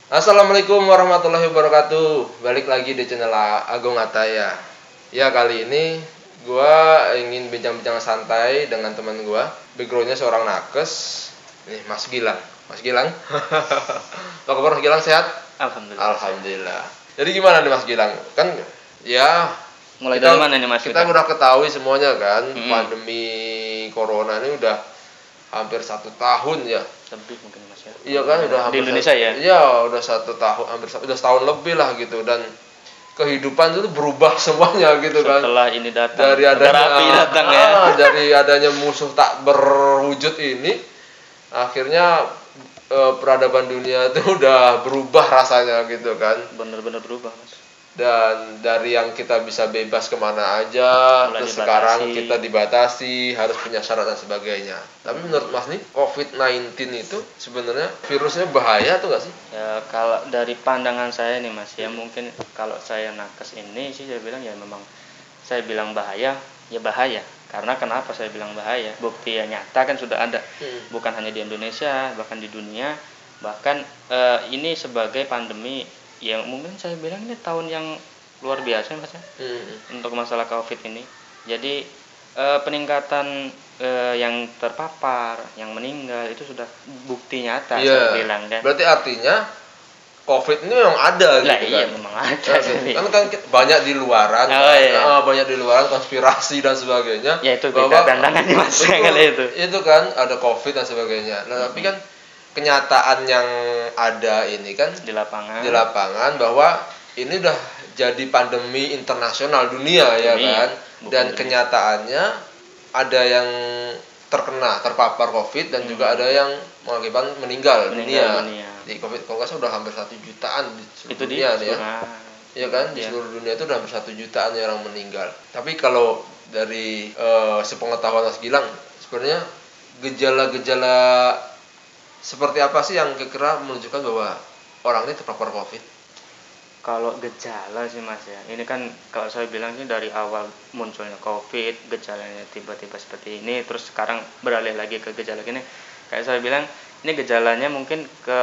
Assalamualaikum warahmatullahi wabarakatuh. Balik lagi di channel Agung Ataya. Ya, kali ini gua ingin bincang-bincang santai dengan teman gua. Backgroundnya seorang nakes. Nih, Mas Gilang. Mas Gilang. Apa kabar Mas Gilang, sehat? Alhamdulillah. Alhamdulillah. Jadi gimana nih Mas Gilang? Kan ya Mulai dari mana nih Mas? Kita udah ketahui semuanya kan, pandemi corona ini udah hampir 1 tahun ya. Lebih mungkin Mas ya. Iya kan, udah di Indonesia ya. Iya, udah 1 tahun, udah setahun lebih lah gitu, dan kehidupan itu berubah semuanya gitu kan. Setelah ini datang, dari adanya api datang ya. Dari adanya musuh tak berwujud ini, akhirnya peradaban dunia itu udah berubah rasanya gitu kan. Bener-bener berubah Mas. Dan dari yang kita bisa bebas kemana aja, terus sekarang kita dibatasi, harus punya syarat dan sebagainya. Tapi menurut Mas nih, COVID-19 itu sebenarnya virusnya bahaya tuh nggak sih? Ya kalau dari pandangan saya nih Mas, ya mungkin kalau saya nakes ini sih saya bilang ya memang saya bilang bahaya, ya bahaya. Karena kenapa saya bilang bahaya? Bukti yang nyata kan sudah ada, bukan hanya di Indonesia, bahkan di dunia. Bahkan ini sebagai pandemi yang mungkin saya bilang ini tahun yang luar biasa Mas ya, untuk masalah COVID ini. Jadi peningkatan yang terpapar, yang meninggal itu sudah bukti nyata saya bilang kan. Berarti artinya COVID ini memang ada gitu kan? Iya memang ada. Kan banyak di luaran, banyak di luaran konspirasi dan sebagainya. Ya itu beda pandangannya Mas kali itu. Itu kan ada COVID dan sebagainya. Nah, tapi kan kenyataan yang ada ini kan di lapangan bahwa ini udah jadi pandemi internasional dunia ya kan, dan kenyataannya ada yang terpapar COVID dan juga ada yang mengakibatkan meninggal dunia. Di COVID kalau nggak salah udah hampir 1 jutaan di seluruh dunia nih ya. Iya kan, di seluruh dunia itu udah hampir 1 jutaan orang meninggal. Tapi kalau dari sepengetahuan Mas Gilang, sebenarnya gejala-gejala seperti apa sih yang kira-kira menunjukkan bahwa orang ini terpapar COVID? Kalau gejala sih Mas ya, ini kan kalau saya bilang sih dari awal munculnya COVID, gejalanya tiba-tiba seperti ini, terus sekarang beralih lagi ke gejala gini. Kayak saya bilang, ini gejalanya mungkin ke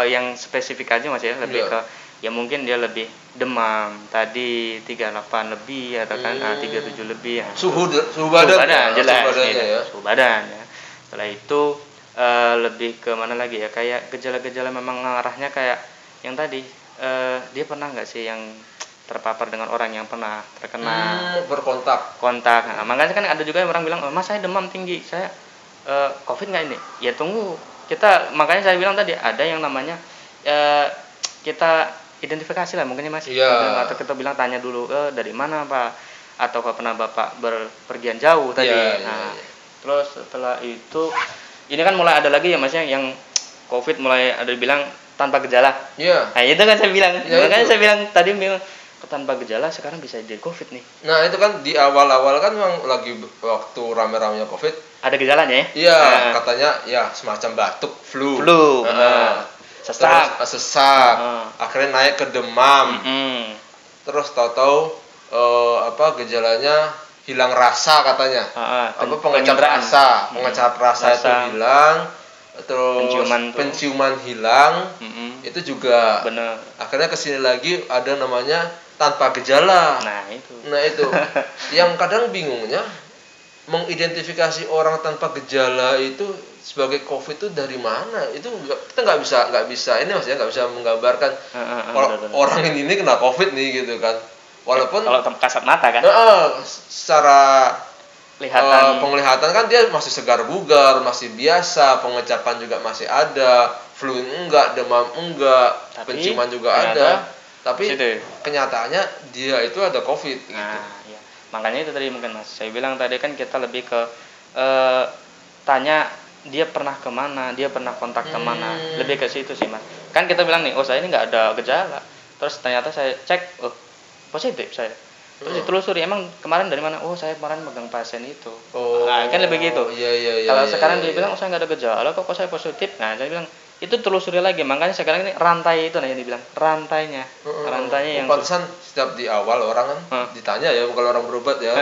yang spesifik aja Mas ya, lebih ke ya mungkin dia lebih demam, tadi 38 lebih atau kan 37 lebih ya. Suhu badan jelas suhu badan ya. Setelah itu lebih ke mana lagi ya, kayak gejala-gejala memang ngarahnya kayak yang tadi dia pernah nggak sih yang terpapar dengan orang yang pernah terkena kontak. Nah, makanya kan ada juga yang orang bilang, Mas saya demam tinggi, saya COVID nggak ini? Ya tunggu, makanya saya bilang tadi ada yang namanya kita identifikasi lah mungkin ya Mas, atau kita bilang tanya dulu dari mana Pak, atau pernah Bapak berpergian jauh tadi. Terus setelah itu ini kan mulai ada lagi ya Mas yang COVID mulai ada bilang tanpa gejala. Nah itu kan saya bilang, makanya saya bilang tadi tanpa gejala sekarang bisa jadi COVID nih. Nah itu kan di awal-awal kan memang lagi waktu rame-ramenya COVID. Ada gejalanya ya? Iya, katanya ya semacam batuk, flu. Sesak. Akhirnya naik ke demam. Terus tahu-tahu gejalanya hilang rasa katanya. Pengecap rasa itu hilang. Terus penciuman hilang. Itu juga. Bener. Akhirnya kesini lagi ada namanya tanpa gejala. Nah itu yang kadang bingungnya, mengidentifikasi orang tanpa gejala itu sebagai COVID itu dari mana? Itu kita nggak bisa ini Mas ya, nggak bisa menggambarkan orang ini kena COVID nih gitu kan. Walaupun kalau kasat mata kan, secara penglihatan kan dia masih segar bugar, masih biasa, pengecapan juga masih ada, flu enggak, demam enggak, penciuman juga ada. Tapi kenyataannya dia itu ada COVID gitu. Ya. Makanya itu tadi mungkin Mas, saya bilang tadi kan kita lebih ke tanya dia pernah kemana, dia pernah kontak kemana, lebih ke situ sih Mas. Kan kita bilang nih, saya ini nggak ada gejala, terus ternyata saya cek, positif saya. Terus ditelusuri, emang kemarin dari mana? Saya kemarin megang pasien itu. Nah, kan lebih gitu. Kalau sekarang dia bilang, saya nggak ada gejala, kok saya positif? Nah, saya bilang, itu telusuri lagi. Makanya sekarang ini rantai itu yang dibilang, rantainya yang pantesan setiap di awal orang kan ditanya ya, kalau orang berobat ya.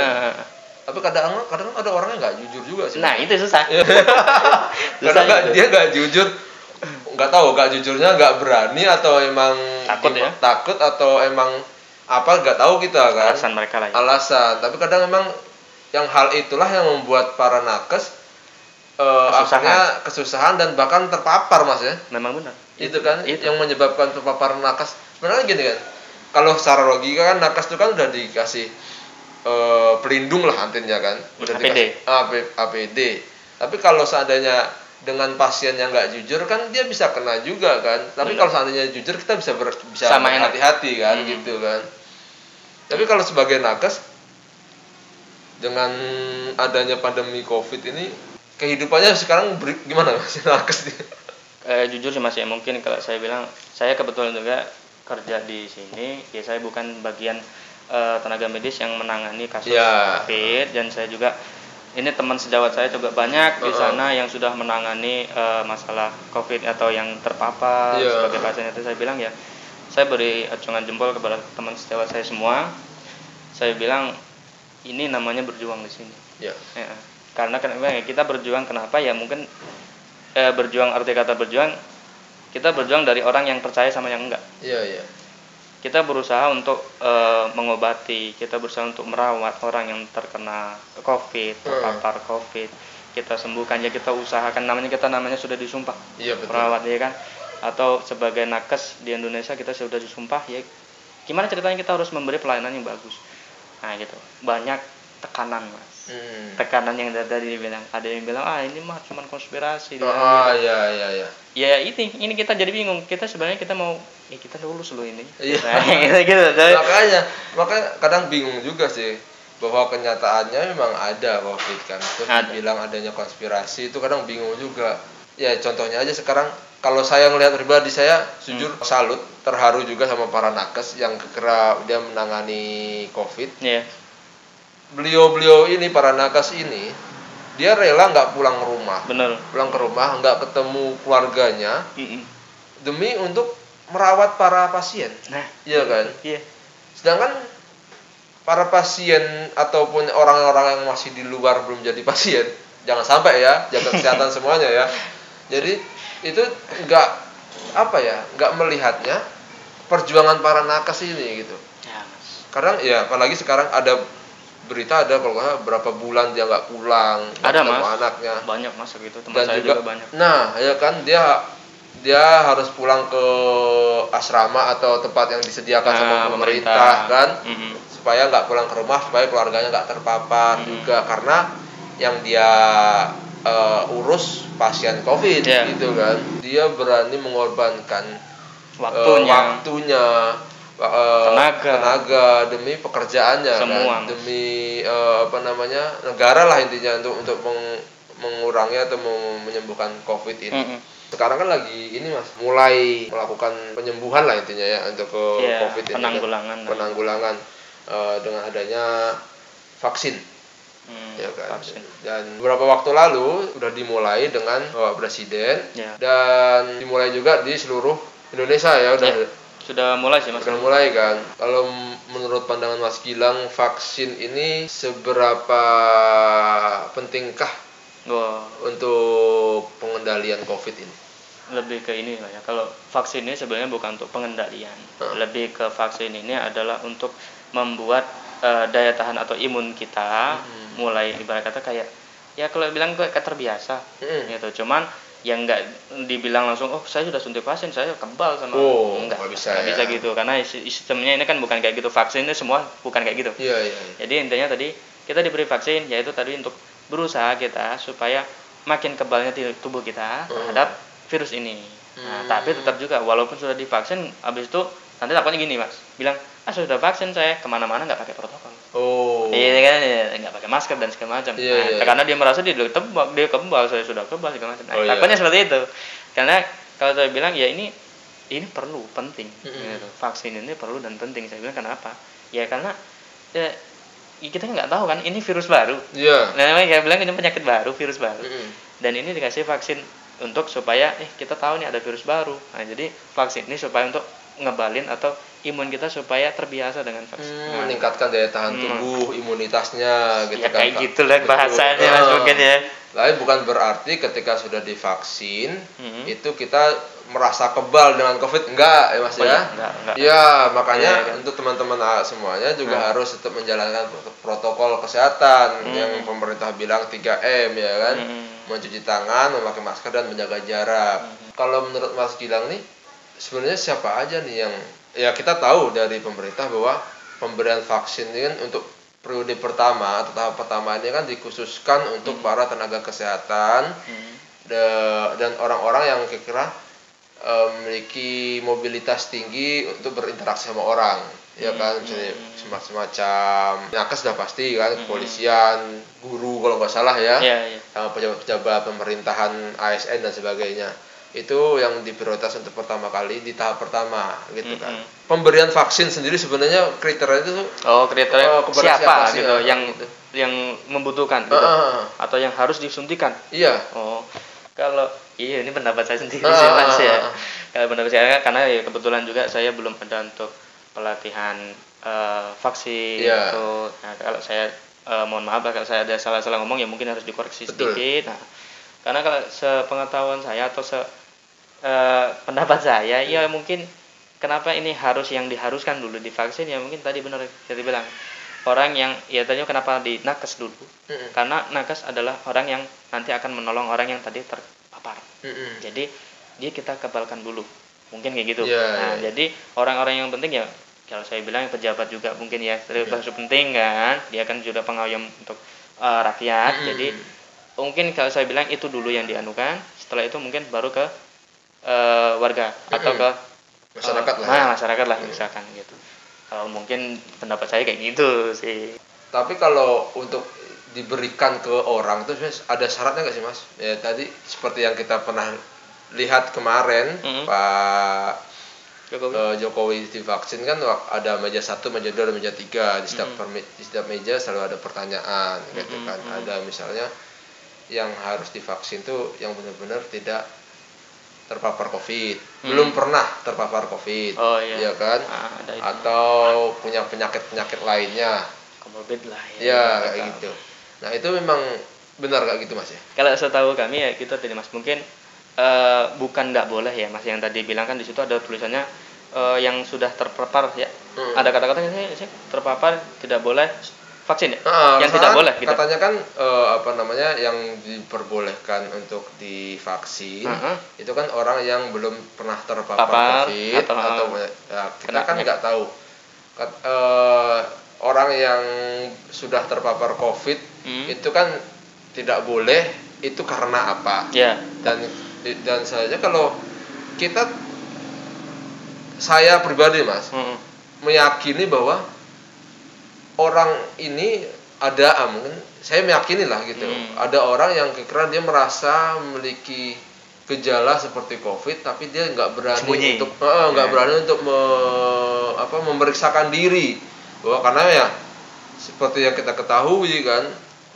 Tapi kadang ada orang yang nggak jujur juga sih. Nah itu susah. Kadang dia nggak jujur. nggak tahu, nggak jujurnya nggak berani atau emang takut atau emang apa nggak tahu kita kan. Alasan mereka lah ya. Alasan, tapi kadang memang yang hal itulah yang membuat para nakes akhirnya kesusahan dan bahkan terpapar Mas ya. Memang benar. Itu kan yang menyebabkan terpapar nakes. Benar gini kan. Kalau secara logika kan nakes itu kan udah dikasih pelindung lah artinya kan. Udah APD. Tapi kalau seandainya dengan pasien yang nggak jujur kan dia bisa kena juga kan. Tapi kalau seandainya jujur kita bisa hati-hati kan gitu kan. Tapi kalau sebagai nakes dengan adanya pandemi COVID ini kehidupannya sekarang gimana Mas nakes nih? Jujur sih Mas ya, mungkin kalau saya bilang saya kebetulan juga kerja di sini, ya saya bukan bagian tenaga medis yang menangani kasus COVID, dan saya juga ini teman sejawat saya juga banyak di sana yang sudah menangani masalah COVID atau yang terpapar sebagai pasien. Itu saya bilang ya, saya beri acungan jempol kepada teman sejawat saya semua. Saya bilang ini namanya berjuang di sini. Ya, karena kita berjuang kenapa ya, mungkin berjuang, arti kata berjuang, kita berjuang dari orang yang percaya sama yang enggak. Iya. Kita berusaha untuk mengobati, kita berusaha untuk merawat orang yang terkena COVID, terpapar COVID. Kita sembuhkan, ya kita usahakan, namanya sudah disumpah. Iya, betul. Merawat ya kan. Atau sebagai nakes di Indonesia kita sudah disumpah, ya gimana ceritanya kita harus memberi pelayanan yang bagus. Nah gitu. Banyak tekanan Mas. Tekanan yang tadi dibilang, ada yang bilang ini mah cuma konspirasi. Iya. Ya ini kita jadi bingung. Kita sebenarnya kita mau kita lulus loh ini. Iya. Nah, gitu. Makanya kadang bingung juga sih bahwa kenyataannya memang ada COVID kan. Terus dibilang adanya konspirasi itu kadang bingung juga. Ya contohnya aja sekarang kalau saya ngelihat pribadi, saya jujur salut, terharu juga sama para nakes yang dia menangani COVID. Iya. Beliau ini, para nakes ini, dia rela nggak pulang ke rumah. Bener. Pulang ke rumah, nggak ketemu keluarganya, demi untuk merawat para pasien. Nah, iya kan? Iya. Sedangkan para pasien ataupun orang-orang yang masih di luar belum jadi pasien, jangan sampai ya, jaga kesehatan semuanya ya. Jadi itu nggak melihatnya perjuangan para nakes ini gitu. Ya, Mas. Kadang ya apalagi sekarang ada berita kalau berapa bulan dia nggak pulang, ada Mas, anaknya banyak Mas gitu, teman saya juga banyak. Nah ya kan dia harus pulang ke asrama atau tempat yang disediakan sama pemerintah kan, supaya nggak pulang ke rumah, supaya keluarganya nggak terpapar juga, karena yang dia urus pasien COVID gitu kan. Dia berani mengorbankan waktunya, tenaga demi pekerjaannya semua, kan? Demi negara lah intinya untuk mengurangi atau menyembuhkan COVID ini. Sekarang kan lagi ini Mas, mulai melakukan penyembuhan lah intinya ya untuk COVID ini. Penanggulangan dengan adanya vaksin. Ya kan. Vaksin. Dan beberapa waktu lalu sudah dimulai dengan Bapak Presiden dan dimulai juga di seluruh Indonesia ya udah. Sudah mulai sih Mas. Sudah mulai kan. Kalau menurut pandangan Mas Gilang, vaksin ini seberapa pentingkah untuk pengendalian COVID ini? Lebih ke ini lah ya. Kalau vaksin ini sebenarnya bukan untuk pengendalian. Lebih ke vaksin ini adalah untuk membuat daya tahan atau imun kita mulai ibarat kata kayak ya kalau bilang kayak terbiasa gitu. Cuman yang nggak dibilang langsung saya sudah suntik vaksin saya kebal sama nggak bisa gitu, karena sistemnya ini kan bukan kayak gitu. Vaksin ini semua bukan kayak gitu. Jadi intinya tadi kita diberi vaksin yaitu tadi untuk berusaha kita supaya makin kebalnya tubuh kita terhadap virus ini. Nah, tapi tetap juga walaupun sudah divaksin, habis itu nanti takutnya gini Mas, bilang sudah vaksin saya, kemana-mana nggak pakai protokol. Iya kan, nggak pakai masker dan segala macam. Karena dia merasa dia kebal, saya sudah kebal segala macam. Takutnya seperti itu. Karena kalau saya bilang ya ini perlu, penting. Gitu. Vaksin ini perlu dan penting. Saya bilang kenapa? Ya karena kita nggak tahu kan ini virus baru. Nah, saya bilang ini penyakit baru, virus baru. Dan ini dikasih vaksin untuk supaya kita tahu nih ada virus baru. Nah, jadi vaksin ini supaya untuk ngebalin atau imun kita supaya terbiasa dengan vaksin. Meningkatkan daya tahan tubuh, imunitasnya gitu ya, kan. Kayak gitulah bahasanya Mas mungkin ya. Lain bukan berarti ketika sudah divaksin itu kita merasa kebal dengan COVID, enggak ya Mas ya? Enggak. Ya, makanya kan? Untuk teman-teman semuanya juga harus tetap menjalankan protokol kesehatan yang pemerintah bilang 3M ya kan? Mencuci tangan, memakai masker dan menjaga jarak. Kalau menurut Mas Gilang nih, sebenarnya siapa aja nih yang ya kita tahu dari pemerintah bahwa pemberian vaksin ini kan untuk periode pertama atau tahap pertama ini kan dikhususkan untuk para tenaga kesehatan dan orang-orang yang kira-kira memiliki mobilitas tinggi untuk berinteraksi sama orang, ya kan, semacam nakes sudah pasti kan, kepolisian, guru kalau nggak salah ya, pejabat-pejabat pemerintahan ASN dan sebagainya, itu yang diprioritas untuk pertama kali di tahap pertama, gitu kan. Pemberian vaksin sendiri sebenarnya kriteria itu kriteria siapa gitu, yang membutuhkan gitu, atau yang harus disuntikan. Iya. Kalau ini pendapat saya sendiri sih Mas ya. Kalau pendapat saya karena ya kebetulan juga saya belum ada untuk pelatihan vaksin itu. Nah, kalau saya mohon maaf kalau saya ada salah-salah ngomong ya mungkin harus dikoreksi sedikit. Nah, karena kalau sepengetahuan saya atau pendapat saya ya mungkin kenapa ini yang diharuskan dulu divaksin ya mungkin tadi benar jadi bilang orang yang ya tadinya kenapa di nakes dulu karena nakes adalah orang yang nanti akan menolong orang yang tadi terpapar jadi dia kita kebalkan dulu mungkin kayak gitu jadi orang-orang yang penting ya kalau saya bilang pejabat juga mungkin ya terlalu penting kan dia kan juga pengayom untuk rakyat jadi mungkin kalau saya bilang itu dulu yang dianukan setelah itu mungkin baru ke warga atau ke masyarakat lah misalkan gitu. Kalau mungkin pendapat saya kayak gitu sih. Tapi kalau untuk diberikan ke orang itu ada syaratnya nggak sih Mas? Ya tadi seperti yang kita pernah lihat kemarin Pak Jokowi divaksin kan ada meja 1, meja 2, dan meja 3 di setiap meja selalu ada pertanyaan gitu kan. Ada misalnya yang harus divaksin tuh yang benar-benar tidak terpapar COVID, belum pernah terpapar COVID, ya kan, atau punya penyakit lainnya, komorbid lah, ya kayak gitu. Nah itu memang benar kayak gitu Mas ya? Kalau setahu kami ya gitu tadi Mas, mungkin bukan nggak boleh ya Mas, yang tadi bilang kan di situ ada tulisannya yang sudah terpapar ya, ada kata-katanya saya terpapar tidak boleh vaksin ya, yang tidak boleh gitu. Katanya kan yang diperbolehkan untuk divaksin itu kan orang yang belum pernah terpapar COVID atau kita kan nggak tahu orang yang sudah terpapar COVID itu kan tidak boleh, itu karena apa? Dan saja kalau saya pribadi Mas meyakini bahwa orang ini mungkin saya meyakini lah gitu. Ada orang yang kira dia merasa memiliki gejala seperti COVID tapi dia nggak berani untuk memeriksakan diri bahwa karena ya seperti yang kita ketahui kan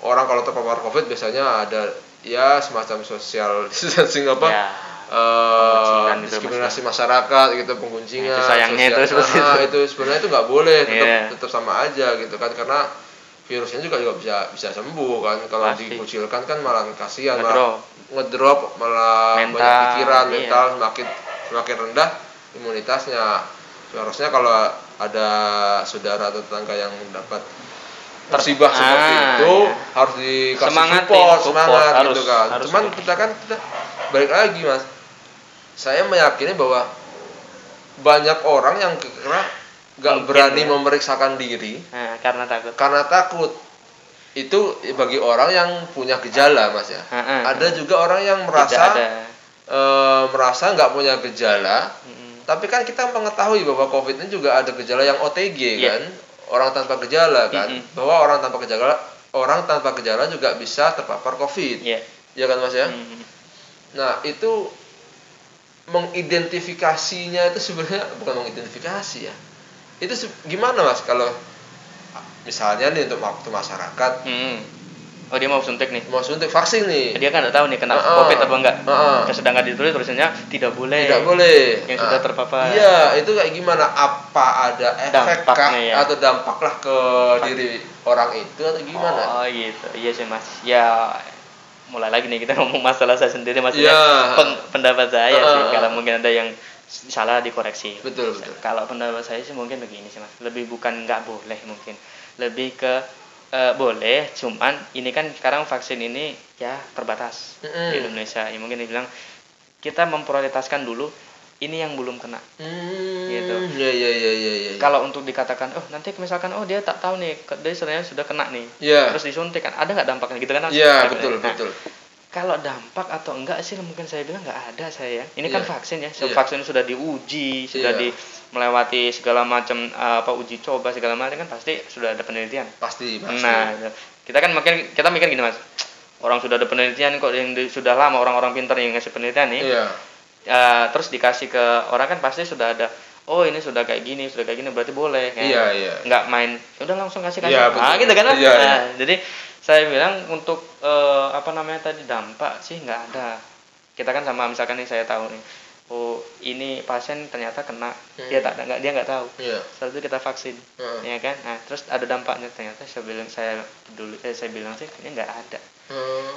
orang kalau terpapar COVID biasanya ada ya semacam social distancing diskriminasi masyarakat gitu, pengguncingan, sayangnya itu sebenarnya itu nggak boleh, tetap sama aja gitu kan, karena virusnya juga bisa sembuh kan, kalau dikucilkan kan malah kasihan, malah ngedrop, malah banyak pikiran, mental semakin rendah imunitasnya. Seharusnya kalau ada saudara atau tetangga yang mendapat musibah seperti itu harus dikasih semangat gitu kan. Cuman kita balik lagi Mas, saya meyakini bahwa banyak orang yang nggak berani memeriksakan diri karena takut. Itu bagi orang yang punya gejala Mas ya. Ada juga orang yang merasa nggak punya gejala, tapi kan kita mengetahui bahwa COVID ini juga ada gejala yang OTG kan, orang tanpa gejala kan, bahwa orang tanpa gejala juga bisa terpapar COVID, ya kan Mas ya. Nah itu mengidentifikasinya itu sebenarnya bukan mengidentifikasi ya. Itu gimana Mas kalau misalnya nih untuk waktu masyarakat oh dia mau suntik vaksin nih, dia kan nggak tahu nih kena COVID apa enggak, sedangkan ditulis tulisannya tidak boleh yang sudah terpapar. Iya, itu kayak gimana, apa ada efek atau dampak lah ke diri orang itu atau gimana? Oh gitu, iya sih Mas ya, mulai lagi nih kita ngomong masalah saya sendiri, maksudnya pendapat saya sih. Kalau mungkin ada yang salah dikoreksi. Betul. Kalau pendapat saya sih mungkin begini sih mas, lebih bukan nggak boleh, mungkin lebih ke boleh, cuman ini kan sekarang vaksin ini ya terbatas di Indonesia. Ya mungkin dibilang kita memprioritaskan dulu ini yang belum kena, gitu. Iya. Kalau untuk dikatakan, nanti misalkan dia tak tahu nih, dia sebenarnya sudah kena nih, terus disuntik kan, ada nggak dampaknya gitu kan? Iya betul. Kalau dampak atau enggak sih, mungkin saya bilang nggak ada saya. Ini kan vaksin ya, vaksin sudah diuji, sudah melewati segala macam uji coba segala macam kan, pasti sudah ada penelitian. Pasti. Nah, kita mikir gini mas, orang sudah ada penelitian kok, yang sudah lama orang-orang pintar yang ngasih penelitian nih. Terus dikasih ke orang kan pasti sudah ada, ini sudah kayak gini berarti boleh kan? Nggak main udah langsung kasih gitu kan? Jadi saya bilang untuk tadi dampak sih nggak ada. Kita kan sama misalkan nih saya tahu nih, ini pasien ternyata kena, dia nggak tahu. Setelah itu kita vaksin, ya kan? Nah terus ada dampaknya, ternyata saya bilang sih kayaknya nggak ada.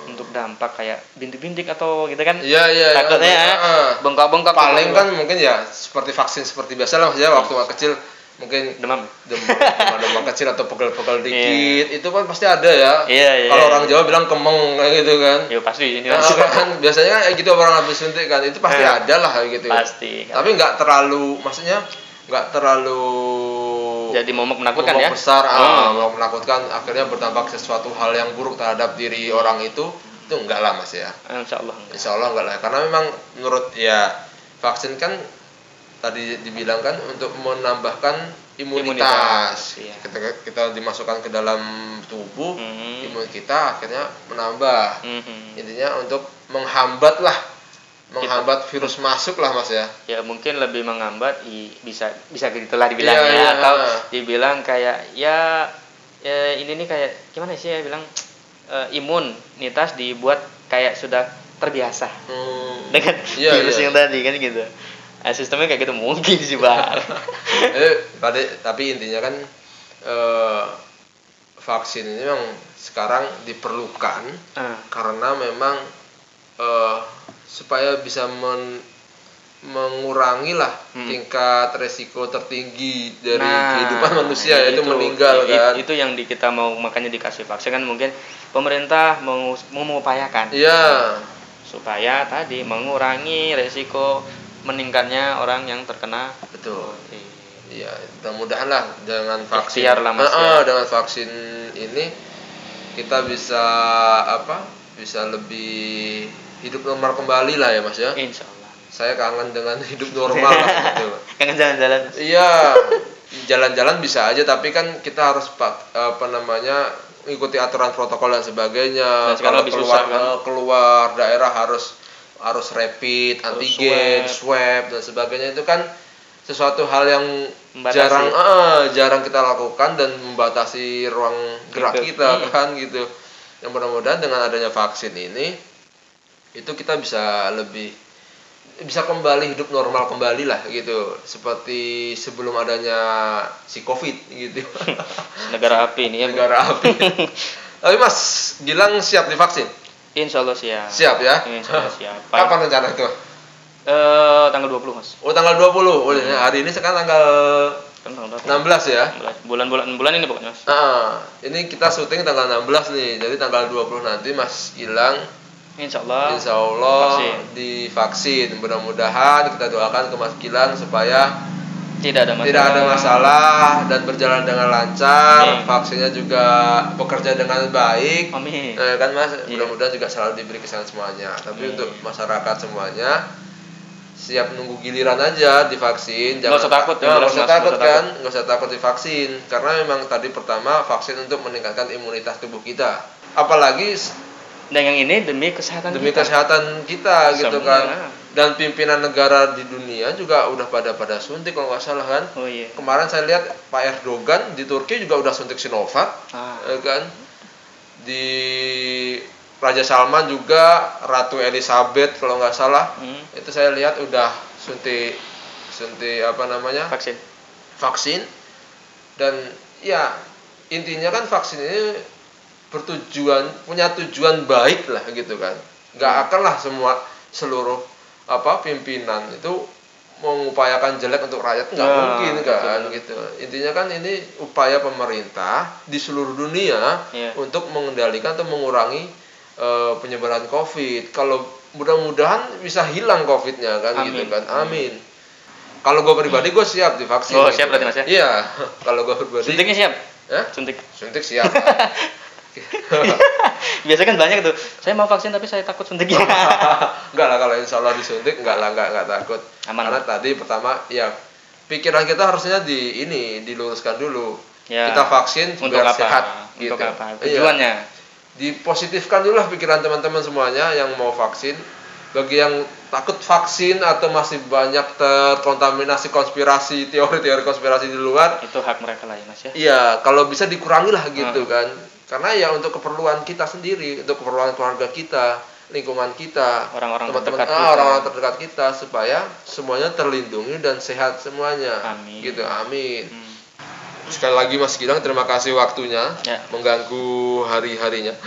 Untuk dampak kayak bintik-bintik atau gitu kan, takutnya bengkak-bengkak paling kan mungkin ya seperti vaksin seperti biasa lah ya, waktu kecil mungkin demam kecil atau pegel-pegel dikit, itu kan pasti ada ya. Kalau orang Jawa bilang kemeng kayak gitu kan. Pasti ini kan biasanya kan gitu, orang habis suntik kan itu pasti ada lah kayak gitu. Pasti. Tapi nggak terlalu, maksudnya nggak terlalu jadi momok menakutkan ya. Besar, momok menakutkan, akhirnya berdampak sesuatu hal yang buruk terhadap diri orang itu enggak lah mas ya. Insya Allah enggak lah, karena memang menurut vaksin kan tadi dibilang kan untuk menambahkan imunitas. Kita dimasukkan ke dalam tubuh, imun kita akhirnya menambah. Intinya untuk menghambat virus masuk lah mas ya. Ya mungkin lebih menghambat, bisa gitulah dibilangnya. Atau dibilang kayak ini nih kayak gimana sih ya bilang, imunitas dibuat kayak sudah terbiasa dengan virus yang tadi kan gitu. Sistemnya kayak gitu mungkin sih bang. Tapi intinya kan vaksin ini memang sekarang diperlukan karena memang supaya bisa mengurangi lah tingkat resiko tertinggi dari kehidupan manusia, yaitu meninggal kan. Itu yang kita mau, makanya dikasih vaksin kan, mungkin pemerintah mengupayakan supaya tadi mengurangi resiko meningkatnya orang yang terkena. Betul. Iya, mudah-mudahan lah dengan vaksin. Dengan vaksin ini kita bisa bisa lebih hidup normal kembali lah ya mas ya. Insya Allah. Saya kangen dengan hidup normal lah gitu. Kangen jalan-jalan. Iya, jalan-jalan bisa aja, tapi kan kita harus mengikuti aturan protokol dan sebagainya. Kalau keluar daerah harus rapid, antigen, swab dan sebagainya, itu kan sesuatu hal yang jarang kita lakukan dan membatasi ruang gerak kita kan gitu. Yang mudah-mudahan dengan adanya vaksin ini itu kita bisa kembali hidup normal kembali lah gitu, seperti sebelum adanya si Covid gitu. Negara api ini ya. Negara api. Tapi Mas Gilang siap divaksin? Insya Allah siap. Siap ya? Insya Allah siap. Kapan rencana itu? Tanggal 20 mas. Tanggal 20. Hari ini sekarang tanggal 16 ya? Bulan ini pokoknya mas. Ini kita syuting tanggal 16 nih. Jadi tanggal 20 nanti Mas Gilang Insya Allah divaksin. Mudah-mudahan kita doakan ke Mas Gilang supaya tidak ada masalah dan berjalan dengan lancar. Vaksinnya juga bekerja dengan baik. Amin. Kan Mas, mudah-mudahan juga selalu diberi kesehatan semuanya. Tapi untuk masyarakat semuanya, siap nunggu giliran aja divaksin. Nggak usah takut. Nggak usah takut divaksin. Karena memang tadi pertama vaksin untuk meningkatkan imunitas tubuh kita. Apalagi dan yang ini demi kesehatan kita gitu kan. Dan pimpinan negara di dunia juga udah pada suntik kalau nggak salah kan. Kemarin saya lihat Pak Erdogan di Turki juga udah suntik Sinovac, kan. Di Raja Salman juga, Ratu Elizabeth kalau nggak salah, itu saya lihat udah suntik vaksin. Dan ya intinya kan vaksin ini punya tujuan baik lah gitu kan. Nggak akanlah seluruh pimpinan itu mengupayakan jelek untuk rakyat, nggak mungkin kan gitu. Intinya kan ini upaya pemerintah di seluruh dunia untuk mengendalikan atau mengurangi penyebaran COVID. Kalau mudah-mudahan bisa hilang COVID-nya kan. Amin. Gitu kan. Amin. Kalau gue pribadi gue siap divaksin. Oh gitu. Siap berarti Mas ya? Iya. Kalau gue pribadi. Suntiknya siap? Suntik siap. Biasa kan banyak tuh, saya mau vaksin tapi saya takut suntiknya. Enggak lah, kalau insya Allah disuntik enggak takut. Aman. Karena tadi pertama ya pikiran kita harusnya diluruskan dulu. Ya. Kita vaksin untuk biar apa? sehat untuk gitu. Apa? Tujuannya. Dipositifkan dulu lah pikiran teman-teman semuanya yang mau vaksin. Bagi yang takut vaksin atau masih banyak terkontaminasi teori-teori konspirasi di luar, itu hak mereka lah ya Mas ya. Iya, kalau bisa dikurangi lah gitu kan. Karena ya untuk keperluan kita sendiri, untuk keperluan keluarga kita, lingkungan kita, orang-orang terdekat kita, supaya semuanya terlindungi dan sehat semuanya. Amin. Gitu, amin. Sekali lagi Mas Gilang, terima kasih waktunya mengganggu hari-harinya.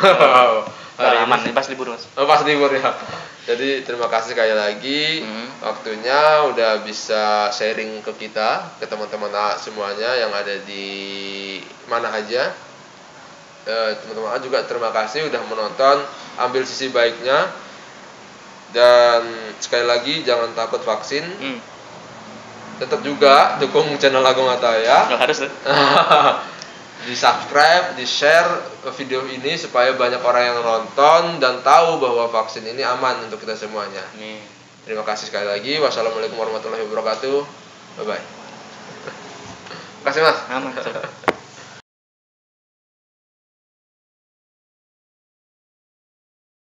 Aman, pas libur Mas. Pas libur ya. Jadi terima kasih sekali lagi waktunya udah bisa sharing ke kita, ke teman-teman semuanya yang ada di mana aja. Teman-teman juga terima kasih udah menonton, ambil sisi baiknya, dan sekali lagi jangan takut vaksin. Tetap juga dukung channel Agung Ataya. Harus di subscribe, di share video ini supaya banyak orang yang nonton dan tahu bahwa vaksin ini aman untuk kita semuanya. Terima kasih sekali lagi. Wassalamualaikum warahmatullahi wabarakatuh. Bye bye. Terima kasih Mas. Aman.